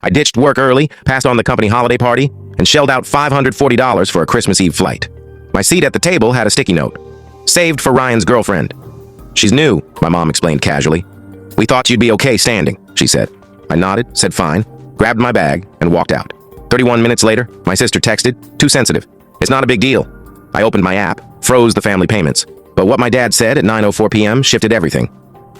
I ditched work early, passed on the company holiday party, and shelled out $540 for a Christmas Eve flight. My seat at the table had a sticky note. Saved for Ryan's girlfriend. She's new, my mom explained casually. We thought you'd be okay standing, she said. I nodded, said fine, grabbed my bag, and walked out. 31 minutes later, my sister texted, too sensitive. It's not a big deal. I opened my app, froze the family payments. But what my dad said at 9:04 p.m. shifted everything.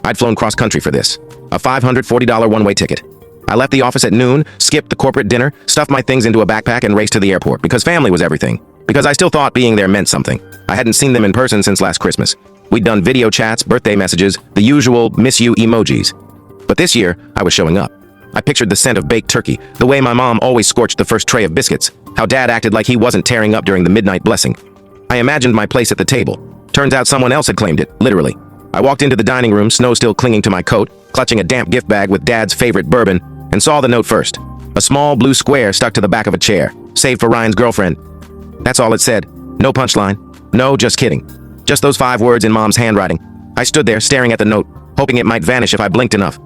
I'd flown cross-country for this. A $540 one-way ticket. I left the office at noon, skipped the corporate dinner, stuffed my things into a backpack, and raced to the airport because family was everything. Because I still thought being there meant something. I hadn't seen them in person since last Christmas. We'd done video chats, birthday messages, the usual miss you emojis. But this year, I was showing up. I pictured the scent of baked turkey, the way my mom always scorched the first tray of biscuits, how dad acted like he wasn't tearing up during the midnight blessing. I imagined my place at the table. Turns out someone else had claimed it, literally. I walked into the dining room, snow still clinging to my coat, clutching a damp gift bag with dad's favorite bourbon, and saw the note first. A small blue square stuck to the back of a chair, saved for Ryan's girlfriend. That's all it said. No punchline. No, just kidding. Just those 5 words in Mom's handwriting. I stood there, staring at the note, hoping it might vanish if I blinked enough.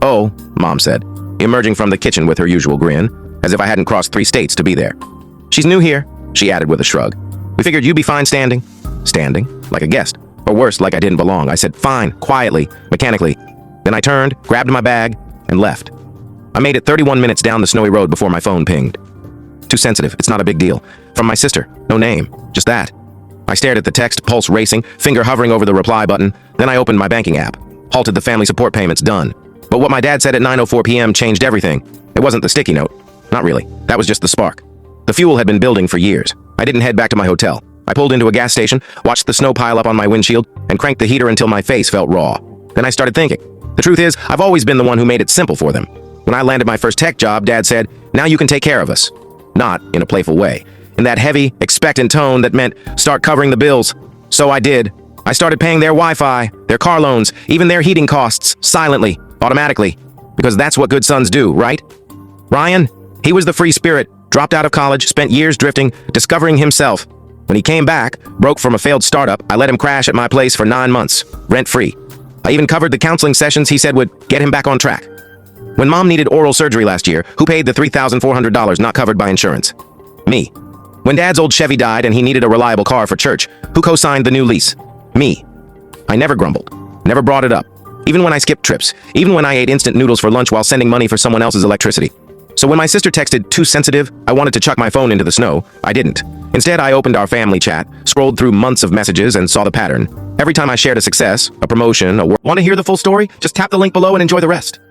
Oh, Mom said, emerging from the kitchen with her usual grin, as if I hadn't crossed 3 states to be there. She's new here, she added with a shrug. We figured you'd be fine standing. Standing? Like a guest. Or worse, like I didn't belong. I said, fine, quietly, mechanically. Then I turned, grabbed my bag, and left. I made it 31 minutes down the snowy road before my phone pinged. Too sensitive, it's not a big deal. From my sister, no name, just that. I stared at the text, pulse racing, finger hovering over the reply button. Then I opened my banking app, halted the family support payments, done. But what my dad said at 9:04 p.m. changed everything. It wasn't the sticky note. Not really. That was just the spark. The fuel had been building for years. I didn't head back to my hotel. I pulled into a gas station, watched the snow pile up on my windshield, and cranked the heater until my face felt raw. Then I started thinking. The truth is, I've always been the one who made it simple for them. When I landed my first tech job, Dad said, now you can take care of us. Not in a playful way. In that heavy, expectant tone that meant, start covering the bills. So I did. I started paying their Wi-Fi, their car loans, even their heating costs, silently, automatically. Because that's what good sons do, right? Ryan, he was the free spirit, dropped out of college, spent years drifting, discovering himself. When he came back, broke from a failed startup, I let him crash at my place for 9 months, rent-free. I even covered the counseling sessions he said would get him back on track. When Mom needed oral surgery last year, who paid the $3,400 not covered by insurance? Me. When Dad's old Chevy died and he needed a reliable car for church, who co-signed the new lease? Me. I never grumbled, never brought it up. Even when I skipped trips, even when I ate instant noodles for lunch while sending money for someone else's electricity. So when my sister texted, too sensitive, I wanted to chuck my phone into the snow. I didn't. Instead, I opened our family chat, scrolled through months of messages, and saw the pattern. Every time I shared a success, a promotion, Want to hear the full story? Just tap the link below and enjoy the rest.